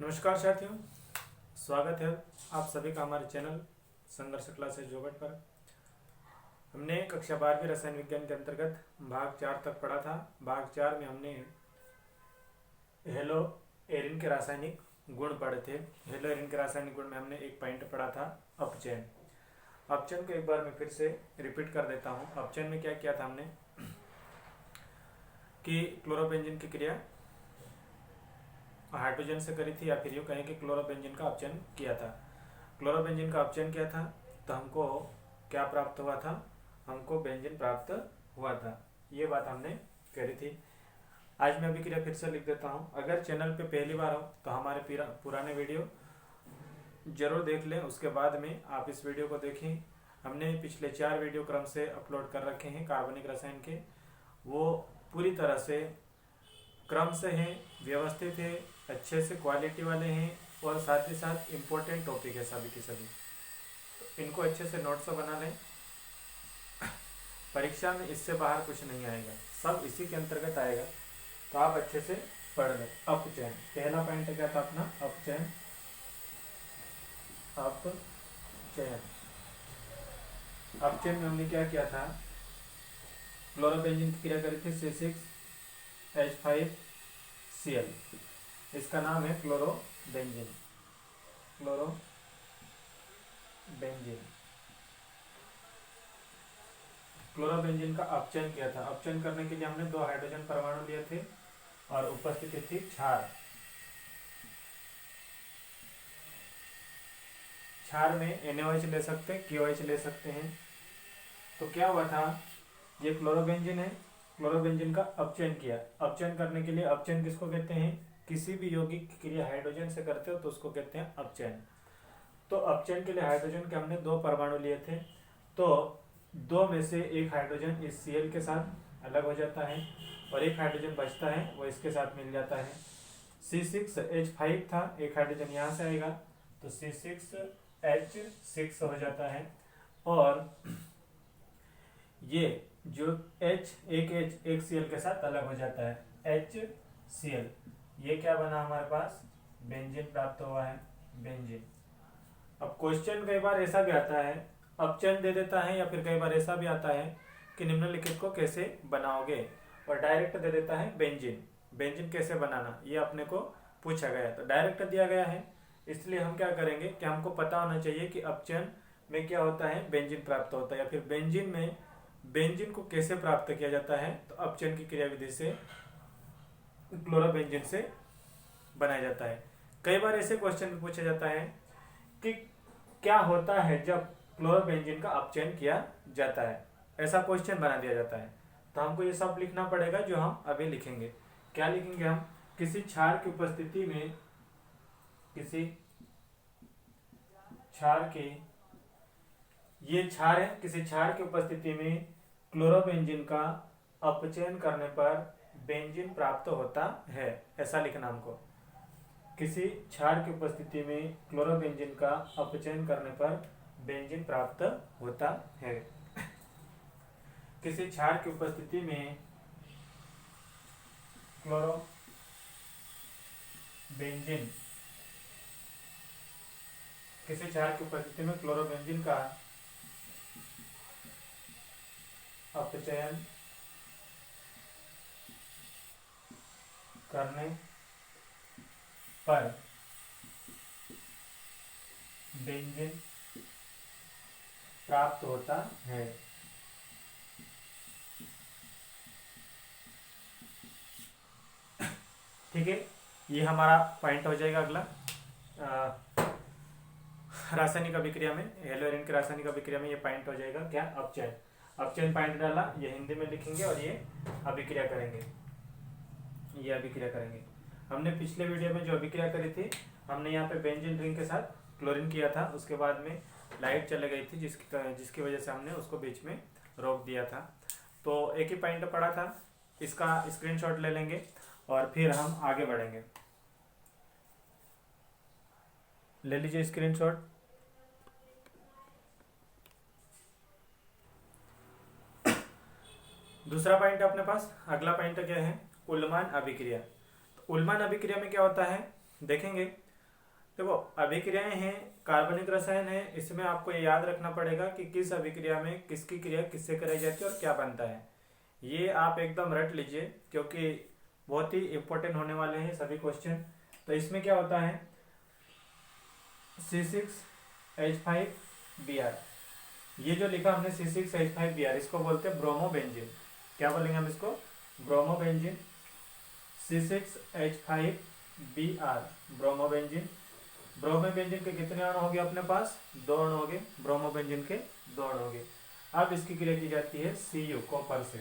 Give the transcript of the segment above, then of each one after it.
नमस्कार साथियों, स्वागत है आप सभी का हमारे चैनल संघर्ष क्लासेस जोगट पर। हमने कक्षा 12वीं रसायन विज्ञान के अंतर्गत भाग 4 तक पढ़ा था। भाग 4 में हमने हेलो एरिन के रासायनिक गुण पढ़े थे। हेलो एरिन के रासायनिक गुण में हमने एक पॉइंट पढ़ा था, अपचयन। अपचयन को एक बार मैं फिर से रिपीट कर देता हूँ। अपचयन में क्या किया था हमने कि क्लोरोबेंजीन की क्रिया हाइड्रोजन से करी थी, या फिर यूँ कहें कि क्लोरोबेंजीन का अपचयन किया था। क्लोरोबेंजीन का अपचयन किया था तो हमको क्या प्राप्त हुआ था? हमको बेंजीन प्राप्त हुआ था। ये बात हमने करी थी। आज मैं अभिक्रिया फिर से लिख देता हूँ। अगर चैनल पे पहली बार हो तो हमारे पुराने वीडियो जरूर देख लें, उसके बाद में आप इस वीडियो को देखें। हमने पिछले 4 वीडियो क्रम से अपलोड कर रखे हैं कार्बनिक रसायन के। वो पूरी तरह से क्रम से हैं, व्यवस्थित है, अच्छे से क्वालिटी वाले हैं और साथ ही साथ इम्पोर्टेंट टॉपिक है सभी के सभी। तो इनको अच्छे से नोट्स बना लें। परीक्षा में इससे बाहर कुछ नहीं आएगा, सब इसी के अंतर्गत आएगा, तो आप अच्छे से पढ़ लें। अपचयन पहला पॉइंट क्या था अपना? अपचयन। अपचयन अपचयन में हमने क्या किया था? क्लोरोबेंजीन की क्रिया करी थी C6H5Cl। इसका नाम है क्लोरोबेंजीन। क्लोरोबेंजीन का अपचयन किया था। अपचयन करने के लिए हमने 2 हाइड्रोजन परमाणु लिए थे और उपस्थिति थी क्षार। क्षार में NaOH ले सकते हैं, KOH ले सकते हैं। तो क्या हुआ था? ये क्लोरोबेंजीन है, क्लोरोबेंजीन का अपचयन किया। अपचयन करने के लिए, अपचयन किसको कहते हैं? किसी भी यौगिक की क्रिया हाइड्रोजन से करते हो तो उसको कहते हैं अपचयन। तो अपचयन के लिए हाइड्रोजन के हमने 2 परमाणु लिए थे, तो 2 में से एक हाइड्रोजन इस Cl के साथ अलग हो जाता है और एक हाइड्रोजन बचता है, वो इसके साथ मिल जाता है। C6H5 था, एक हाइड्रोजन यहाँ से आएगा तो C6H6 हो जाता है। और ये जो एक Cl के साथ अलग हो जाता है, HCl। ये क्या बना हमारे पास? बेंजीन प्राप्त हुआ है, बेंजीन। अब क्वेश्चन कई बार ऐसा भी आता है, अपचयन दे देता है, या फिर कई बार ऐसा भी आता है कि निम्नलिखित को कैसे बनाओगे, और डायरेक्ट दे देता है बेंजीन। बेंजीन कैसे बनाना ये अपने को पूछा गया है, तो डायरेक्ट दिया गया है। इसलिए हम क्या करेंगे कि हमको पता होना चाहिए कि अपचयन में क्या होता है, बेंजीन प्राप्त होता है, या फिर बेंजीन में बेंजीन को कैसे प्राप्त किया जाता है। तो अपचयन की क्रिया विधि से क्लोरोबेंजीन से बनाया जाता है। कई बार ऐसे क्वेश्चन भी पूछा जाता है कि क्या होता है जब क्लोरोबेंजीन का अपचयन किया जाता है, ऐसा क्वेश्चन बना दिया जाता है। तो हमको ये सब लिखना पड़ेगा जो हम अभी लिखेंगे। क्या लिखेंगे हम? किसी क्षार की उपस्थिति में, किसी क्षार की, ये क्षार है, किसी क्षार की उपस्थिति में क्लोरोबेंजीन का अपचयन करने पर बेंजीन प्राप्त होता है, ऐसा लिखना हमको। किसी क्षार की उपस्थिति में क्लोरोबेंजीन का अपचयन करने पर बेंजीन प्राप्त होता है। किसी क्षार की उपस्थिति में क्लोरोबेंजीन, किसी क्षार की उपस्थिति में क्लोरोबेंजीन का अपचयन करने पर बेंजीन प्राप्त होता है। ठीक है, ये हमारा पॉइंट हो जाएगा। अगला रासायनिक अभिक्रिया में, हेलो एरिन की रासायनिक अभिक्रिया में ये पॉइंट हो जाएगा क्या? अपचयन। अपचयन पॉइंट डाला, ये हिंदी में लिखेंगे और ये अभिक्रिया करेंगे, ये अभिक्रिया करेंगे। हमने पिछले वीडियो में जो अभिक्रिया करी थी, हमने यहाँ पे बेंजीन रिंग के साथ क्लोरीन किया था, उसके बाद में लाइट चले गई थी जिसकी वजह से हमने उसको बीच में रोक दिया था। तो एक ही पॉइंट पड़ा था, इसका स्क्रीनशॉट ले लेंगे और फिर हम आगे बढ़ेंगे। ले लीजिए स्क्रीनशॉट। दूसरा पॉइंट अपने पास, अगला पॉइंट क्या है? उल्मान अभिक्रिया। तो उल्मान अभिक्रिया में क्या होता है देखेंगे। देखो अभिक्रियाएं हैं, कार्बनिक रसायन है, इसमें आपको ये याद रखना पड़ेगा कि किस अभिक्रिया में किसकी क्रिया किससे कराई जाती है और क्या बनता है। ये आप एकदम रट लीजिए क्योंकि बहुत ही इंपॉर्टेंट होने वाले हैं सभी क्वेश्चन। तो इसमें क्या होता है, C6H5Br, ये जो लिखा हमने C6H5Br, इसको बोलते हैं ब्रोमोबेंजीन। क्या बोलेंगे हम इसको, ब्रोमोबेंजीन। C6H5Br bromobenzene. ब्रोमोबेंजीन के कितने अणु हो गए अपने पास, 2 अणु हो गए, ब्रोमोबेंजीन के 2 अणु हो गए। अब इसकी क्रिया की जाती है Cu, कॉपर से।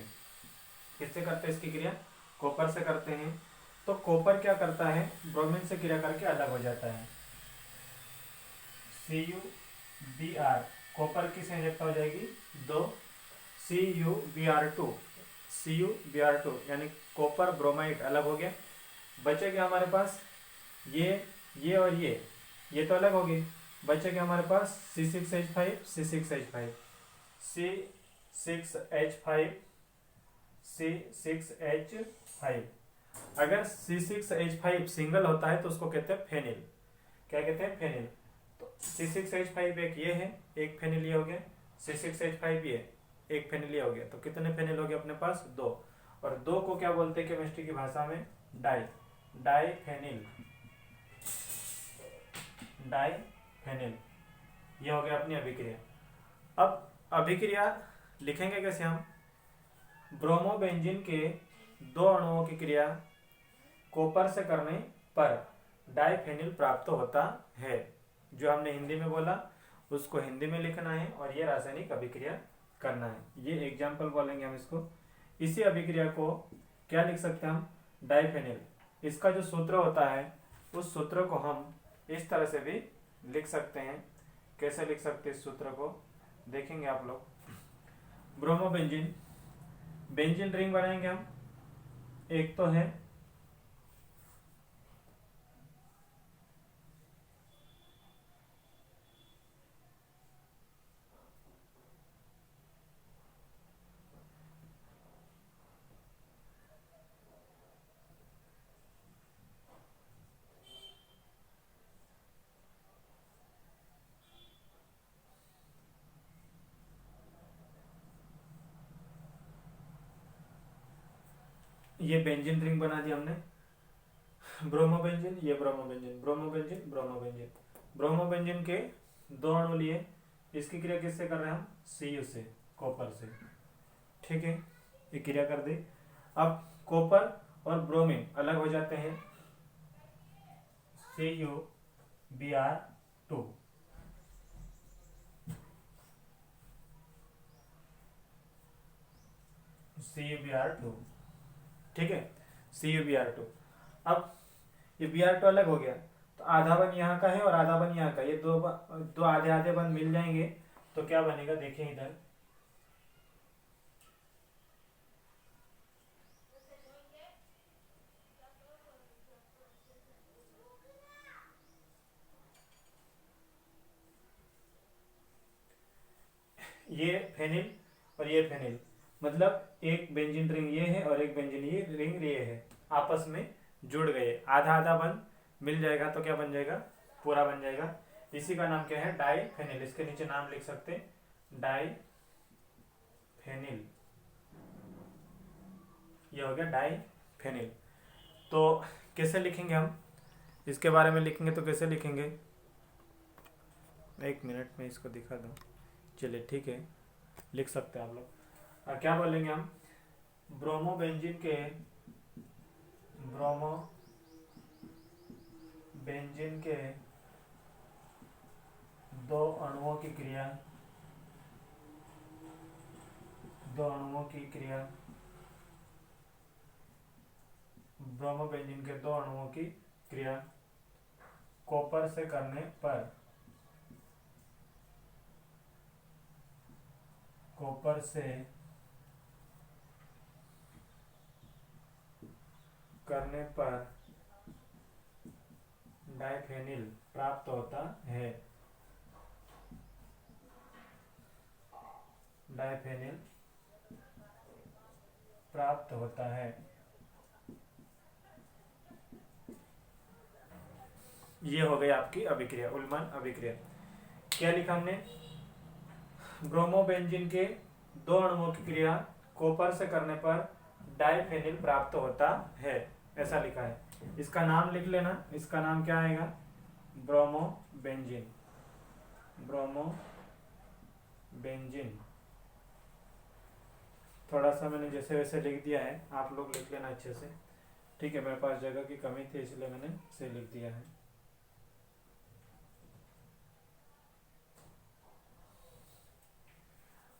किससे करते हैं इसकी क्रिया, कॉपर से करते हैं। तो कॉपर क्या करता है, ब्रोमीन से क्रिया करके अलग हो जाता है। CuBr, कॉपर की संयोजकता हो जाएगी 2, CuBr2, CuBr2 यानी कॉपर ब्रोमाइड अलग हो गया। बचेगा हमारे पास ये और ये तो अलग हो गए। बचेगा हमारे पास C6H5, C6H5, C6H5, C6H5। अगर C6H5 सिंगल होता है तो उसको कहते हैं फेनिल। क्या कहते हैं, फेनिल। तो C6H5 एक ये है, एक फेनिल ये हो गया, C6H5 ये एक फेनिल ये हो गया। तो कितने फेनिल हो गए अपने पास, 2। और 2 को क्या बोलते हैं केमिस्ट्री की भाषा में, डाइफेनिल। डाइफेनिल, ये हो गया अपनी अभिक्रिया। अब अभिक्रिया लिखेंगे कैसे हम, ब्रोमोबेंजीन के 2 अणुओं की क्रिया कॉपर से करने पर डाइफेनिल प्राप्त होता है। जो हमने हिंदी में बोला उसको हिंदी में लिखना है और ये रासायनिक अभिक्रिया करना है। ये एग्जाम्पल बोलेंगे हम इसको। इसी अभिक्रिया को क्या लिख सकते हैं हम, डाइफेनिल। इसका जो सूत्र होता है उस सूत्र को हम इस तरह से भी लिख सकते हैं। कैसे लिख सकते हैं इस सूत्र को, देखेंगे आप लोग। ब्रोमोबेंजीन, बेंजीन रिंग बनाएंगे हम, एक तो है ये बेंजीन रिंग बना दी हमने, ब्रोमोबेंजीन, ये ब्रोमोबेंजीन, ब्रोमोबेंजीन, ब्रोमोबेंजीन। ब्रोमोबेंजीन के 2 अणु लिए, इसकी क्रिया किससे कर रहे हैं हम, Cu से, कॉपर से। ठीक है, ये क्रिया कर दी। अब कॉपर और ब्रोमीन अलग हो जाते हैं, CuBr2। CuBr2, ठीक है, CuBr2। अब ये Br2 अलग हो गया तो आधा बन यहाँ का है और आधा बन यहाँ का, ये दो आधे आधे बन मिल जाएंगे तो क्या बनेगा, देखिए इधर ये फेनिल और ये फेनिल, मतलब एक बेंजीन रिंग ये है और एक बेंजीन ये रिंग ये है, आपस में जुड़ गए। आधा आधा बन मिल जाएगा तो क्या बन जाएगा, पूरा बन जाएगा। इसी का नाम क्या है, डाइफेनिल। इसके नीचे नाम लिख सकते हैं, डाइफेनिल। ये हो गया डाइफेनिल। तो कैसे लिखेंगे हम, इसके बारे में लिखेंगे तो कैसे लिखेंगे, एक मिनट में इसको दिखा दूँ। चलिए ठीक है, लिख सकते हैं आप लोग। क्या बोलेंगे हम, ब्रोमोबेंजीन के 2 अणुओं की क्रिया, 2 अणुओं की क्रिया, ब्रोमोबेंजीन के 2 अणुओं की क्रिया कॉपर से करने पर, कॉपर से करने पर डाइफेनिल प्राप्त होता है। डाइफेनिल प्राप्त होता है। ये हो गई आपकी अभिक्रिया, उल्मन अभिक्रिया। क्या लिखा हमने, ब्रोमोबेंजीन के दो अणुओं की क्रिया कॉपर से करने पर डाइफेनिल प्राप्त होता है, ऐसा लिखा है। इसका नाम लिख लेना, इसका नाम क्या आएगा, ब्रोमोबेंजीन, ब्रोमोबेंजीन। थोड़ा सा मैंने जैसे वैसे लिख दिया है, आप लोग लिख लेना अच्छे से, ठीक है। मेरे पास जगह की कमी थी इसलिए मैंने से लिख दिया है।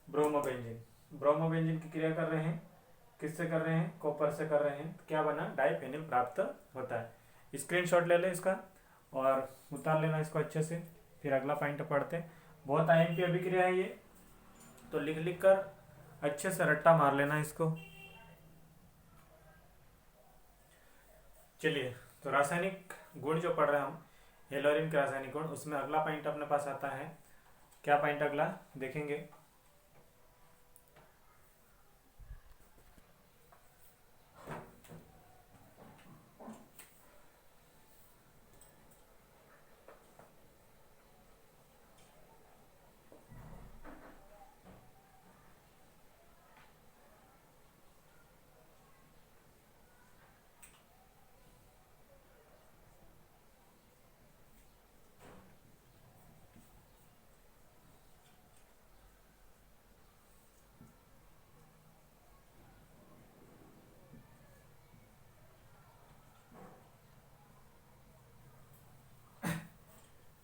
ब्रोमोबेंजीन की क्रिया कर रहे हैं, किससे कर रहे हैं, कॉपर से कर रहे हैं, तो क्या बना, डाइफेनिल प्राप्त होता है। स्क्रीनशॉट ले ले इसका और उतार लेना इसको अच्छे से, फिर अगला पॉइंट पढ़ते हैं। बहुत आईएमपी अभिक्रिया है ये, तो लिख लिख कर अच्छे से रट्टा मार लेना इसको। चलिए, तो रासायनिक गुण जो पढ़ रहे हैं हम, हेलोरिन के रासायनिक गुण, उसमें अगला पॉइंट अपने पास आता है। क्या पॉइंट अगला देखेंगे,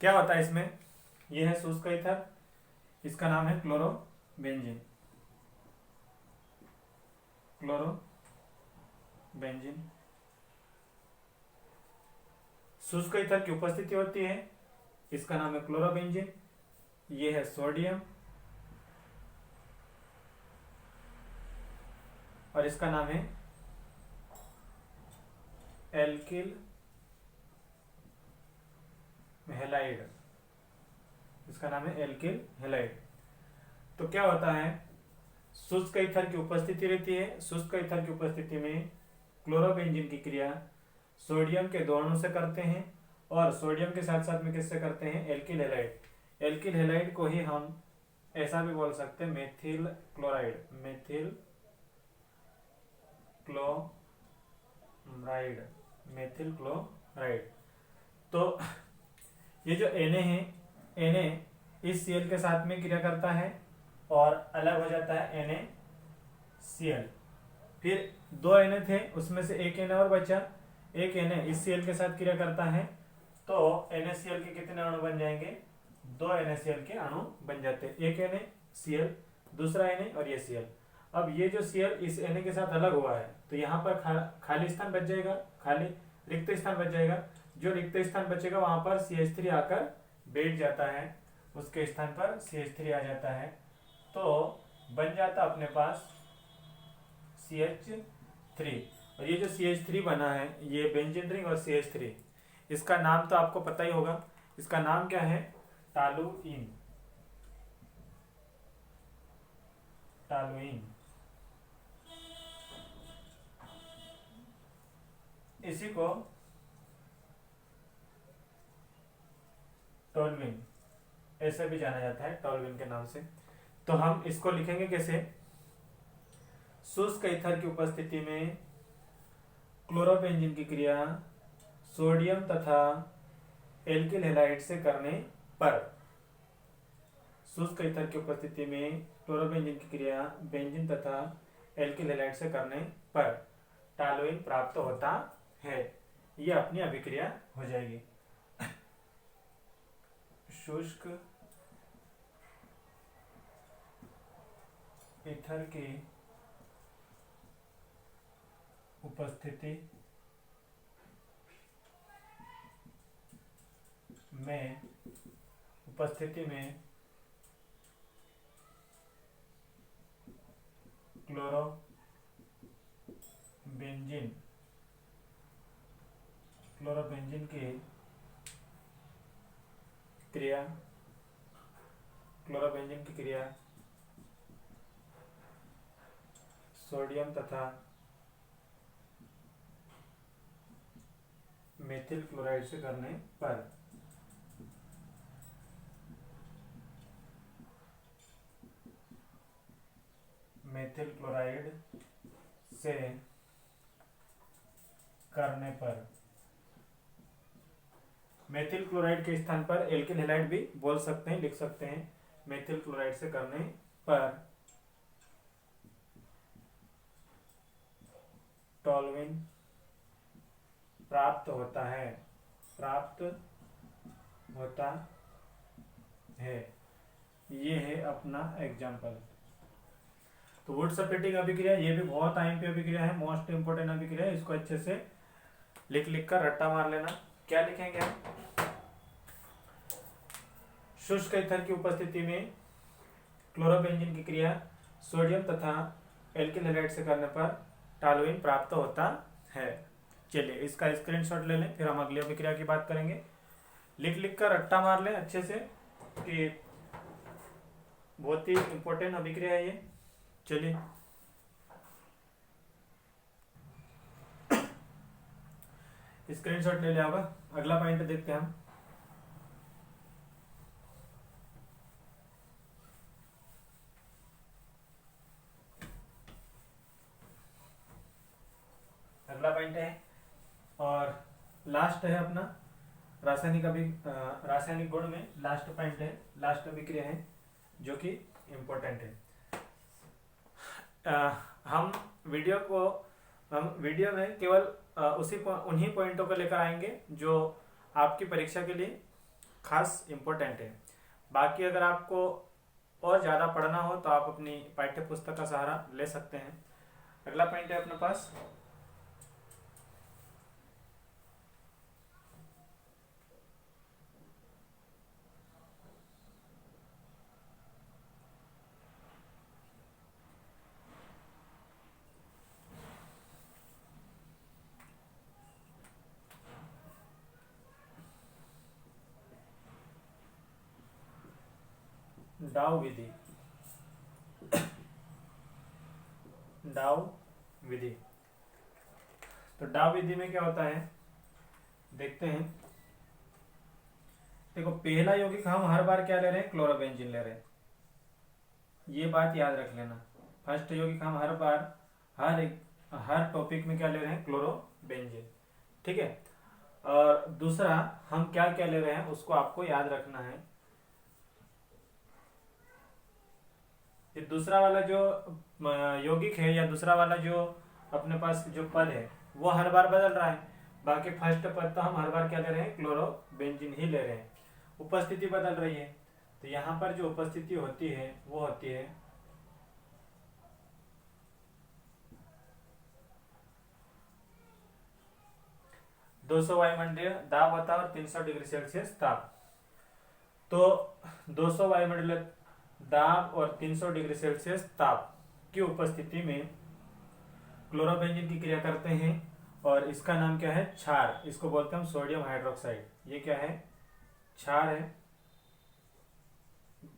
क्या होता है इसमें, यह है शुष्क ईथर, इसका नाम है क्लोरोबेंजीन, क्लोरोबेंजीन। शुष्क ईथर की उपस्थिति होती है, इसका नाम है क्लोरोबेंजीन। ये है सोडियम और इसका नाम है एल्किल हेलाइड, इसका नाम है एल्किल हेलाइड। तो क्या होता है, शुष्क ईथर की उपस्थिति रहती है, शुष्क ईथर की उपस्थिति में क्लोरोबेंजीन की क्रिया सोडियम के दो अणु से करते हैं और सोडियम के साथ साथ में किससे करते हैं, एल्किल हेलाइड। एल्किल हेलाइड को ही हम ऐसा भी बोल सकते हैं methyl chloride, methyl chloride, methyl chloride. तो ये जो Na है, Na इस Cl के साथ में क्रिया करता है और अलग हो जाता है NaCl। फिर दो Na थे, उसमें से एक Na और बचा, एक Na इस Cl के साथ क्रिया करता है, तो NaCl के कितने अणु बन जाएंगे, दो NaCl के अणु बन जाते हैं, एक NaCl, दूसरा Na और ये Cl। अब ये जो Cl इस Na के साथ अलग हुआ है, तो यहाँ पर खाली स्थान बच जाएगा, खाली रिक्त स्थान बच जाएगा। जो रिक्त स्थान बचेगा वहां पर CH3 आकर बैठ जाता है, उसके स्थान पर CH3 आ जाता है, तो बन जाता अपने पास CH3। और ये जो CH3 बना है, ये बेंजीन रिंग और CH3, इसका नाम तो आपको पता ही होगा, इसका नाम क्या है, टालुइन, टालुइन। इसी को टोल्विन ऐसे भी जाना जाता है, टोल्विन के नाम से। तो हम इसको लिखेंगे कैसे, शुष्क ईथर की उपस्थिति में क्लोरोबेंजीन की क्रिया सोडियम तथा एल्किल हैलाइड से करने पर, शुष्क ईथर की उपस्थिति में क्लोरोबेंजीन की क्रिया बेंजीन तथा एल्किल हैलाइड से करने पर टालुइन प्राप्त होता है। यह अपनी अभिक्रिया हो जाएगी। शुष्क ईथर की उपस्थिति में क्लोरोबेंजीन की क्रिया सोडियम तथा मेथिल क्लोराइड से करने पर मेथिल क्लोराइड से करने पर मेथिल क्लोराइड के स्थान पर एल्किल हैलाइड भी बोल सकते हैं, लिख सकते हैं। मेथिल क्लोराइड से करने पर टॉल्यूइन प्राप्त होता है, प्राप्त होता है। ये है अपना एग्जाम्पल। तो वुड सप्रेटिंग अभिक्रिया, ये भी बहुत आईएमपी अभिक्रिया है, मोस्ट इंपोर्टेंट अभिक्रिया है। इसको अच्छे से लिख लिख कर रट्टा मार लेना। क्या लिखेंगे हम? शुष्क ईथर की उपस्थिति में क्लोरोबेंजीन की क्रिया सोडियम तथा एल्किल हैलाइड से करने पर टॉल्यूइन प्राप्त होता है। चलिए इसका स्क्रीनशॉट ले लें, फिर हम अगली अभिक्रिया की बात करेंगे। लिख लिख कर रट्टा मार लें अच्छे से कि बहुत ही इंपॉर्टेंट अभिक्रिया है ये। चलिए स्क्रीनशॉट ले लिया होगा। अगला पॉइंट देखते हैं हम। अगला पॉइंट है और लास्ट है अपना रासायनिक गुण में लास्ट पॉइंट है, लास्ट अभिक्रिया है जो कि इम्पोर्टेंट है। हम वीडियो में केवल उन्हीं पॉइंटों को लेकर आएंगे जो आपकी परीक्षा के लिए खास इम्पोर्टेंट है। बाकी अगर आपको और ज़्यादा पढ़ना हो तो आप अपनी पाठ्य पुस्तक का सहारा ले सकते हैं। अगला पॉइंट है अपने पास डाउ विधि। डाउ विधि, तो डाउ विधि में क्या होता है देखते हैं। देखो पहला यौगिक हम हर बार क्या ले रहे हैं? क्लोरोबेंजीन ले रहे हैं। ये बात याद रख लेना। फर्स्ट यौगिक हम हर बार हर टॉपिक में क्या ले रहे हैं? क्लोरोबेंजीन। ठीक है। और दूसरा हम क्या क्या ले रहे हैं उसको आपको याद रखना है। ये दूसरा वाला जो यौगिक है या दूसरा वाला जो अपने पास जो पद है वो हर बार बदल रहा है। बाकी फर्स्ट पद तो हम हर बार क्या ले रहे हैं? क्लोरोबेंजीन ही ले रहे हैं। उपस्थिति बदल रही है, तो यहाँ पर जो उपस्थिति होती है वो होती है 200 वायुमंडलीय दाब होता है और 300 डिग्री सेल्सियस ताप। तो 200 वायुमंडलीय दाब और 300 डिग्री सेल्सियस ताप की उपस्थिति में क्लोरोबेंजीन की क्रिया करते हैं और इसका नाम क्या है? क्षार। इसको बोलते हैं हम सोडियम हाइड्रोक्साइड। ये क्या है? क्षार है,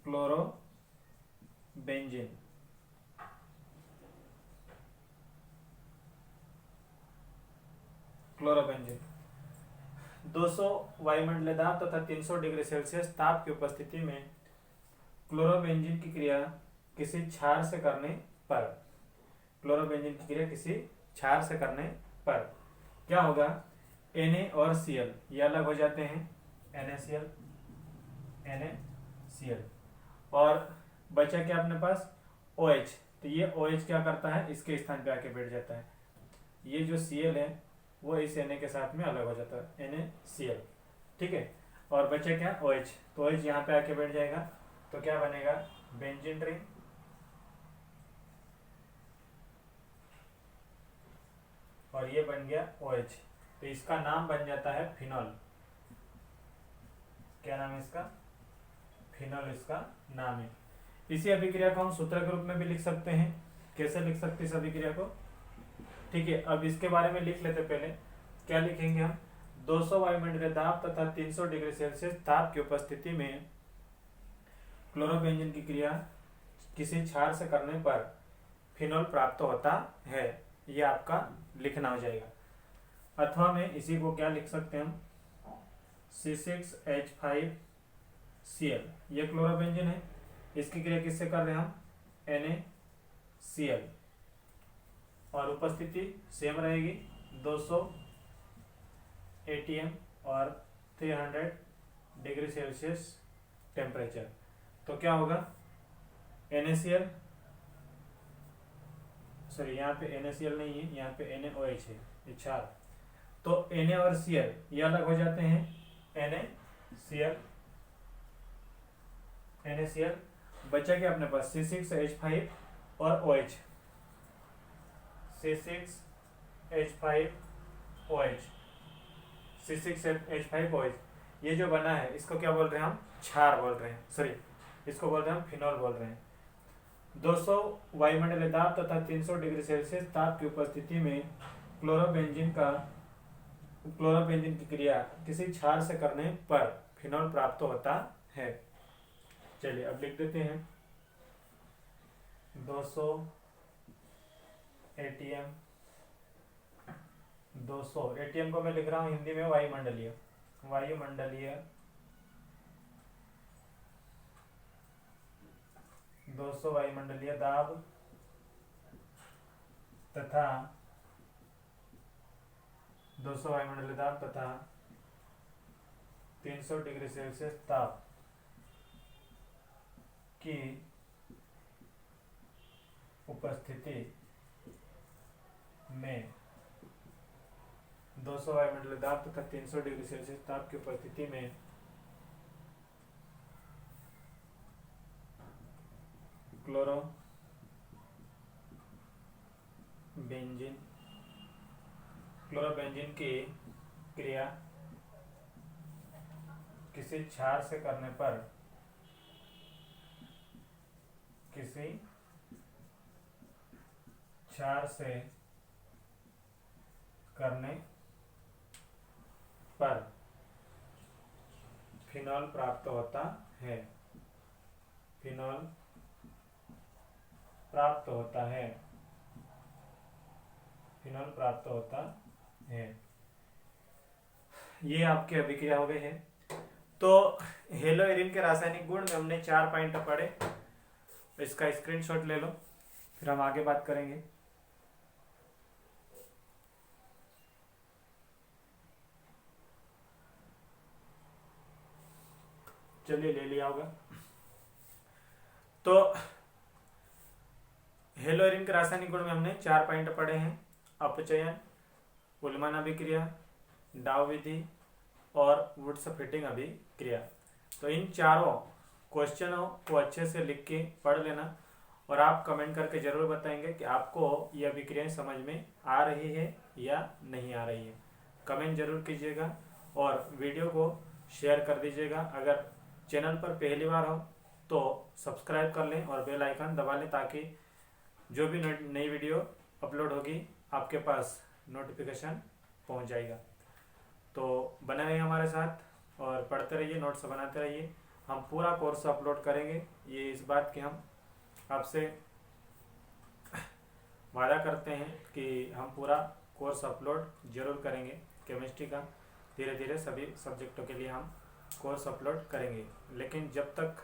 क्लोरोबेंजीन। क्लोरोबेंजीन 200 वायुमंडलीय दाब तथा 300 डिग्री सेल्सियस ताप की उपस्थिति में क्लोरोबेंजीन की क्रिया किसी क्षार से करने पर, क्लोरोबेंजीन की क्रिया किसी क्षार से करने पर क्या होगा? Na और Cl ये अलग हो जाते हैं, NaCl, NaCl। और बचा क्या अपने पास? OH। तो ये OH क्या करता है? इसके स्थान पे आके बैठ जाता है। ये जो Cl है वो इस Na के साथ में अलग हो जाता है, NaCl। ठीक है। और बचा क्या? OH। तो OH यहाँ पे आके बैठ जाएगा, तो क्या बनेगा? Benzene ring. और ये बन गया OH। तो इसका नाम बन जाता है फिनॉल। क्या नाम है इसका? फिनॉल इसका नाम है। इसी अभिक्रिया को हम सूत्र के रूप में भी लिख सकते हैं। कैसे लिख सकते हैं इस अभिक्रिया को? ठीक है, अब इसके बारे में लिख लेते। पहले क्या लिखेंगे हम? 200 वायुमंडलीय दाब तथा 300 डिग्री सेल्सियस ताप की उपस्थिति में क्लोरोबेंजीन की क्रिया किसी क्षार से करने पर फिनॉल प्राप्त होता है। यह आपका लिखना हो जाएगा। अथवा में इसी को क्या लिख सकते हैं हम, C6H5Cl, ये क्लोरोबेंजीन है, इसकी क्रिया किससे कर रहे हैं हम, NaCl, और उपस्थिति सेम रहेगी 200 atm और 300 डिग्री सेल्सियस टेम्परेचर। तो क्या होगा, NaCl, सॉरी यहाँ पे NaCl नहीं है, यहाँ पे NaOH है, ये 4, तो Na और Cl ये अलग हो जाते हैं, NaCl बचा क्या अपने पास, C6H5 और OH, C6H5OH, C6H5OH, ये जो बना है इसको क्या बोल रहे हैं हम, क्षार बोल रहे हैं, सॉरी इसको बोल रहे हैं हम फिनॉल बोल रहे हैं। 200 वायुमंडलीय दाब तथा 300 डिग्री सेल्सियस ताप की उपस्थिति में क्लोरोबेंजीन की क्रिया किसी क्षार से करने पर फिनॉल प्राप्त होता है। चलिए अब लिख देते हैं 200 atm, 200 atm को मैं लिख रहा हूँ हिंदी में वायुमंडलीय 200 वायुमंडलीय दाब तथा 300 डिग्री सेल्सियस ताप की उपस्थिति में 200 वायुमंडलीय दाब तथा 300 डिग्री सेल्सियस ताप की उपस्थिति में क्लोरोबेंजीन की क्रिया किसी क्षार से करने पर फिनॉल प्राप्त होता है, फिनॉल प्राप्त होता है। ये आपके अभिक्रिया हो गए हैं। तो हेलोइरिन के रासायनिक गुण में हमने 4 पॉइंट पढ़े, इसका स्क्रीनशॉट ले लो, फिर हम आगे बात करेंगे। चलिए ले लिया होगा। तो हेलोइरिन के रासायनिक गुण में हमने 4 पॉइंट पढ़े हैं, अपचयन, उल्मन अभिक्रिया, डाउ विधि और वुड्स फिटिंग अभिक्रिया। तो इन चारों क्वेश्चनों को अच्छे से लिख के पढ़ लेना, और आप कमेंट करके जरूर बताएंगे कि आपको ये अभिक्रियाएं समझ में आ रही है या नहीं आ रही है। कमेंट जरूर कीजिएगा और वीडियो को शेयर कर दीजिएगा। अगर चैनल पर पहली बार हो तो सब्सक्राइब कर लें और बेल आइकन दबा लें, ताकि जो भी नई वीडियो अपलोड होगी आपके पास नोटिफिकेशन पहुंच जाएगा। तो बने रहिए हमारे साथ और पढ़ते रहिए, नोट्स बनाते रहिए। हम पूरा कोर्स अपलोड करेंगे, ये इस बात की हम आपसे वादा करते हैं कि हम पूरा कोर्स अपलोड जरूर करेंगे। केमिस्ट्री का धीरे धीरे सभी सब्जेक्टों के लिए हम कोर्स अपलोड करेंगे, लेकिन जब तक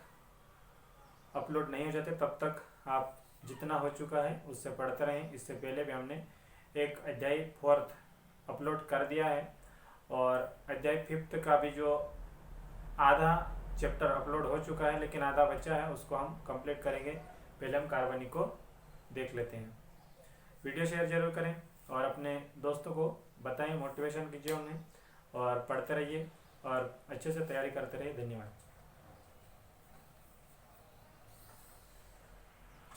अपलोड नहीं हो जाते तब तक आप जितना हो चुका है उससे पढ़ते रहें। इससे पहले भी हमने एक अध्याय 4th अपलोड कर दिया है, और अध्याय 5th का भी जो आधा चैप्टर अपलोड हो चुका है लेकिन आधा बचा है, उसको हम कंप्लीट करेंगे। पहले हम कार्बनिक को देख लेते हैं। वीडियो शेयर जरूर करें और अपने दोस्तों को बताएं, मोटिवेशन कीजिए उन्हें, और पढ़ते रहिए और अच्छे से तैयारी करते रहिए। धन्यवाद।